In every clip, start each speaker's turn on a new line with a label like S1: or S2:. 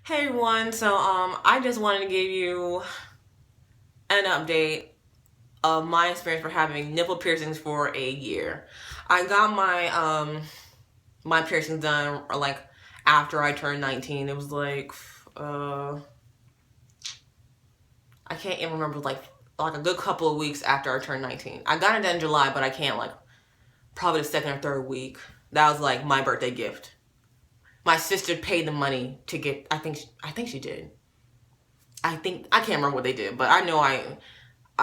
S1: Hey everyone, I just wanted to give you an update of my experience for having nipple piercings for a year. I got my piercings done like after I turned 19. It was uh I can't even remember, like a good couple of weeks after I turned 19. I got it done in July, but I can't, like, probably the second or third week. That was like my birthday gift. My sister paid the money to get, I think she did. I can't remember what they did, but I know I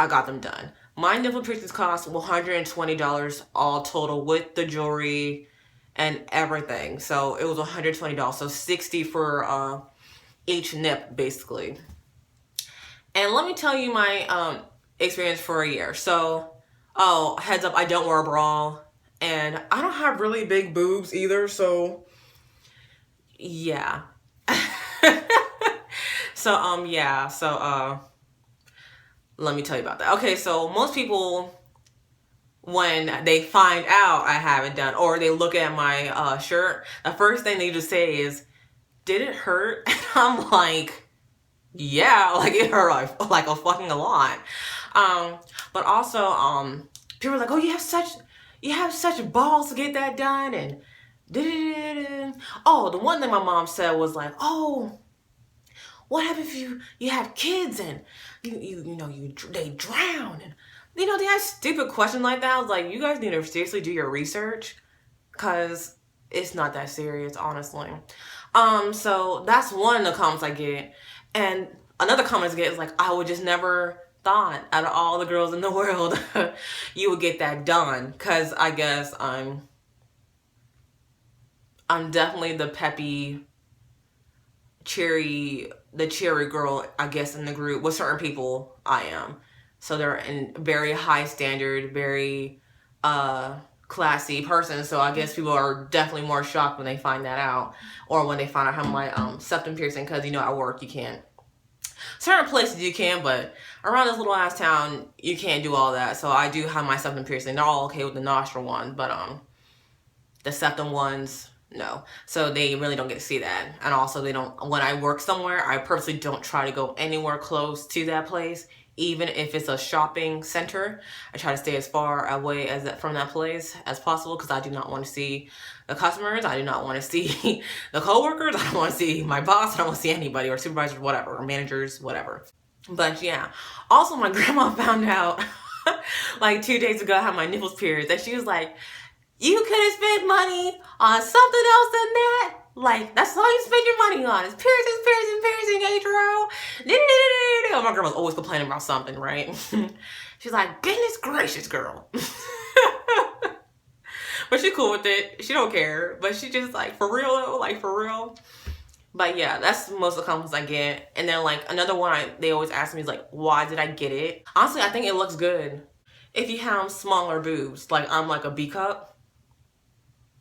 S1: got them done. My nipple piercings cost $120 all total with the jewelry and everything. So it was $120. So 60 for each nip basically. And let me tell you my experience for a year. So, oh, heads up, I don't wear a bra and I don't have really big boobs either, so yeah. So let me tell you about that. Okay, so most people, when they find out I have it done or they look at my shirt, the first thing they just say is, "Did it hurt?" And I'm like, "Yeah, like it hurt like a fucking a lot." Um, but also, people are like, "Oh, you have such balls to get that done," and oh, the one thing my mom said was like, "Oh, what happens if you have kids and they drown?" And they ask stupid questions like that. I was like, you guys need to seriously do your research, because it's not that serious, honestly. So that's one of the comments I get. And another comment I get is like, I would just never thought out of all the girls in the world you would get that done, because I guess I'm definitely the peppy cherry girl, I guess, in the group. With certain people, I am. So they're in very high standard, very classy person. So I guess people are definitely more shocked when they find that out, or when they find out how my septum piercing, because at work you can't. Certain places you can, but around this little ass town you can't do all that. So I do have my septum piercing. They're all okay with the nostril one, but the septum ones, no. So they really don't get to see that. And also, they don't, when I work somewhere, I purposely don't try to go anywhere close to that place. Even if it's a shopping center, I try to stay as far away from that place as possible, because I do not want to see the customers. I do not want to see the coworkers. I don't want to see my boss. I don't want to see anybody, or supervisors, whatever, or managers, whatever. But yeah. Also, my grandma found out like 2 days ago I had my nipples pierced, and she was like, "You could have spent money on something else than that. Like, that's all you spend your money on. It's piercing, Adro." My girl was always complaining about something, right? She's like, "Goodness gracious, girl." But she cool with it. She don't care. But she just like, for real though, like for real. But yeah, that's most of the compliments I get. And then like another one they always ask me is like, why did I get it? Honestly, I think it looks good. If you have smaller boobs, like I'm like a B cup.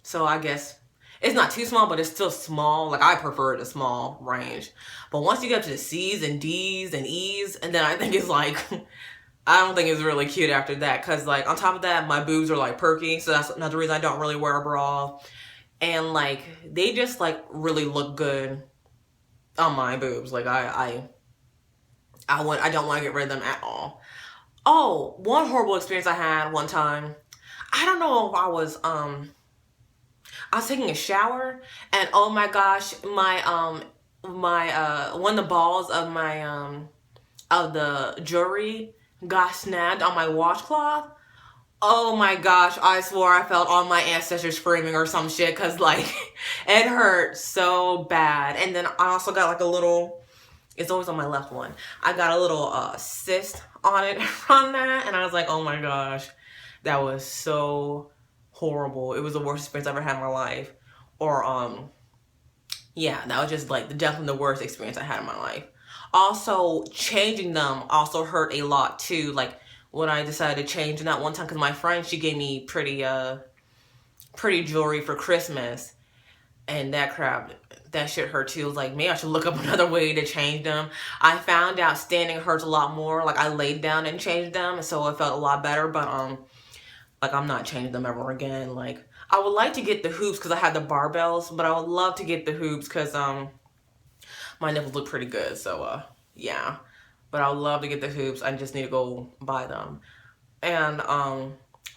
S1: So I guess it's not too small, but it's still small. Like, I prefer the small range. But once you get to the C's and D's and E's, and then I think it's like, I don't think it's really cute after that. Because, like, on top of that, my boobs are, like, perky. So that's another reason I don't really wear a bra. And, like, they just, like, really look good on my boobs. Like, I don't want to get rid of them at all. Oh, one horrible experience I had one time. I don't know if I was taking a shower, and oh my gosh, my one of the balls of my of the jewelry got snagged on my washcloth. Oh my gosh, I swore I felt all my ancestors screaming or some shit, because like it hurt so bad. And then I also got like a little, it's always on my left one, I got a little cyst on it from that, and I was like, oh my gosh, that was so horrible. It was the worst experience I ever had in my life. Or yeah, that was just like definitely the worst experience I had in my life. Also, changing them also hurt a lot too. Like, when I decided to change them that one time, because my friend, she gave me pretty jewelry for Christmas, and that shit hurt too. It was like, maybe I should look up another way to change them. I found out standing hurts a lot more. Like, I laid down and changed them, and so it felt a lot better. But like, I'm not changing them ever again. Like, I would like to get the hoops because I had the barbells, but I would love to get the hoops because my nipples look pretty good. So yeah, but I would love to get the hoops. I just need to go buy them. And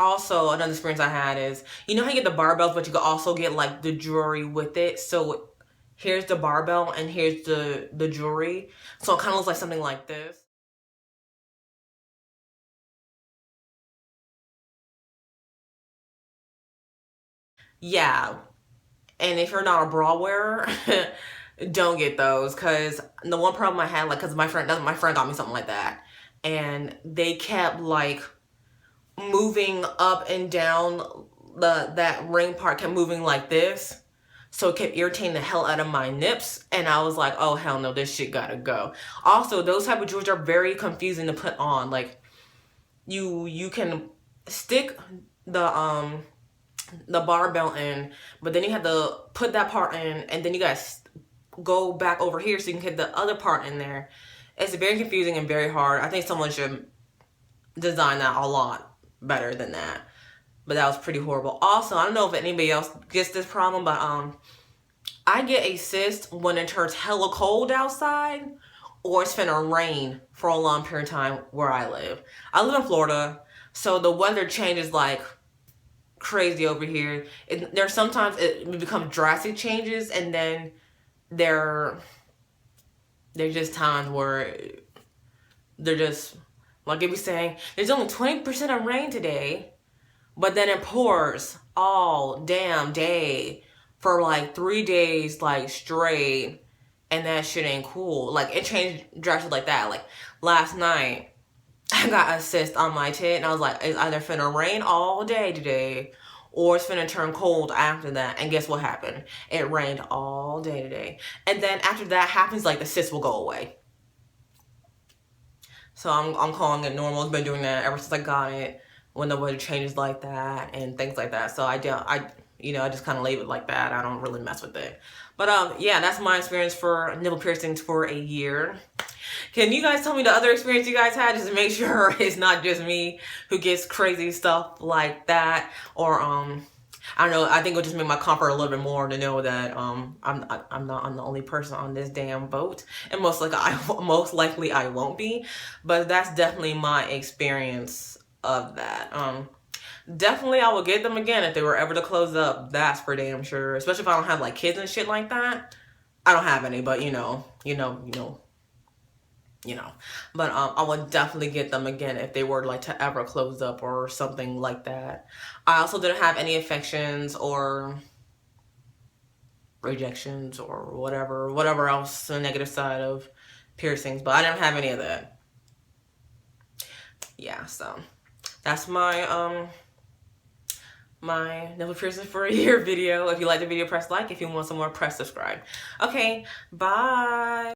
S1: also another experience I had is, you know how you get the barbells, but you can also get like the jewelry with it. So here's the barbell and here's the jewelry. So it kind of looks like something like this. Yeah, and if you're not a bra wearer, don't get those. Cause the one problem I had, like, cause my friend got me something like that, and they kept like moving up and down, that ring part kept moving like this. So it kept irritating the hell out of my nips, and I was like, oh hell no, this shit gotta go. Also, those type of jewelry are very confusing to put on. Like, you can stick the barbell in, but then you have to put that part in, and then you guys go back over here so you can get the other part in there. It's very confusing and very hard. I think someone should design that a lot better than that. But that was pretty horrible. Also, I don't know if anybody else gets this problem, but I get a cyst when it turns hella cold outside, or it's finna rain for a long period of time where I live. I live in Florida, so the weather changes like crazy over here. There's sometimes it becomes drastic changes, and then there's just times where they're just like, if we saying there's only 20% of rain today, but then it pours all damn day for like 3 days like straight, and that shit ain't cool. Like, it changed drastically like that. Like, last night I got a cyst on my tit, and I was like, it's either finna rain all day today, or it's finna turn cold after that. And guess what happened? It rained all day today. And then after that happens, like, the cyst will go away. So I'm calling it normal. It's been doing that ever since I got it, when the weather changes like that and things like that. So I just kind of leave it like that. I don't really mess with it. But yeah, that's my experience for nipple piercings for a year. Can you guys tell me the other experience you guys had, just to make sure it's not just me who gets crazy stuff like that? Or I don't know, I think it'll just make my comfort a little bit more to know that I'm the only person on this damn boat, and most likely I won't be. But that's definitely my experience of that. Definitely I will get them again if they were ever to close up. That's for damn sure. Especially if I don't have like kids and shit like that. I don't have any, but you know. But I would definitely get them again if they were like to ever close up or something like that. I also didn't have any infections or rejections or whatever else, the negative side of piercings, but I didn't have any of that. Yeah, so that's my my nipple piercing for a year video. If you like the video, press like. If you want some more, press subscribe. Okay, bye.